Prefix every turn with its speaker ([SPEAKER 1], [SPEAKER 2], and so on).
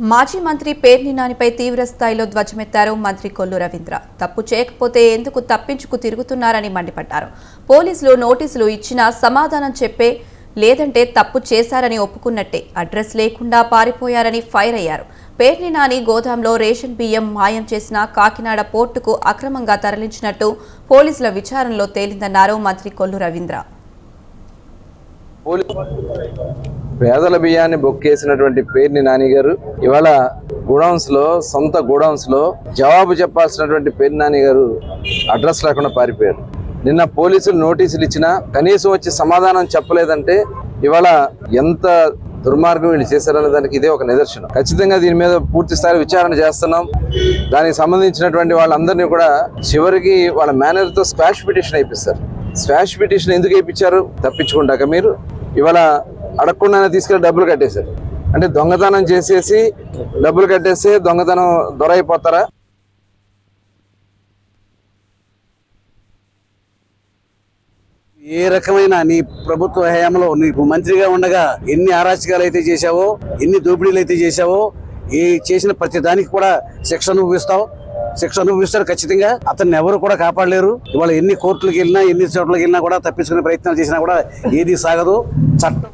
[SPEAKER 1] మాజీ మంత్రి పేర్ని నానిపై తీవ్ర స్థాయిలో ధ్వజమెత్తారు మంత్రి కొల్లు రవీంద్ర. తప్పు చేయకపోతే ఎందుకు తప్పించుకు తిరుగుతున్నారని మండిపడ్డారు. పోలీసులు నోటీసులు ఇచ్చినా సమాధానం చెప్పే, లేదంటే తప్పు చేశారని ఒప్పుకున్నట్టే, అడ్రస్ లేకుండా పారిపోయారని ఫైర్ అయ్యారు. పేర్ని నాని గోదాంలో రేషన్ బియ్యం మాయం చేసిన కాకినాడ పోర్టుకు అక్రమంగా తరలించినట్టు పోలీసుల విచారణలో తేలిందన్నారు మంత్రి కొల్లు రవీంద్ర.
[SPEAKER 2] పేదల బియ్యాన్ని బొక్కేసినటువంటి పేర్ని నాని గారు ఇవాళ సొంత గోడౌన్స్ లో జవాబు చెప్పాల్సినటువంటి పేర్ని నాని గారు అడ్రస్ లేకుండా పారిపోయారు. నిన్న పోలీసులు నోటీసులు ఇచ్చినా కనీసం వచ్చి సమాధానం చెప్పలేదంటే ఇవాళ ఎంత దుర్మార్గం వీళ్ళు చేశారనే దానికి ఇదే ఒక నిదర్శనం. ఖచ్చితంగా దీని మీద పూర్తి స్థాయి విచారణ చేస్తున్నాం. దానికి సంబంధించినటువంటి వాళ్ళందరినీ కూడా చివరికి వాళ్ళ మేనేజర్తో స్క్వాష్ పిటిషన్ అయిపిస్తారు. స్క్వాష్ పిటిషన్ ఎందుకు వేయించారు? తప్పించుకుంటాక మీరు ఇవాళ అడగకుండానే తీసుకెళ్లి డబ్బులు కట్టేశారు. అంటే దొంగతనం చేసేసి డబ్బులు కట్టేస్తే దొంగతనం దొరైపోతారా?
[SPEAKER 3] ఏ రకమైన నీ ప్రభుత్వ హయాంలో నీకు మంత్రిగా ఉండగా ఎన్ని అరాచకాలు అయితే చేశావో, ఎన్ని దోపిడీలు అయితే చేశావో, ఏ చేసిన ప్రతి దానికి కూడా శిక్ష అనుభవిస్తారు ఖచ్చితంగా. అతన్ని ఎవరు కూడా కాపాడలేరు. ఇవాళ ఎన్ని కోర్టులకు వెళ్ళినా, ఎన్ని చోట్లకి వెళ్ళినా కూడా తప్పించుకునే ప్రయత్నాలు చేసినా కూడా ఏది సాగదు. చట్టం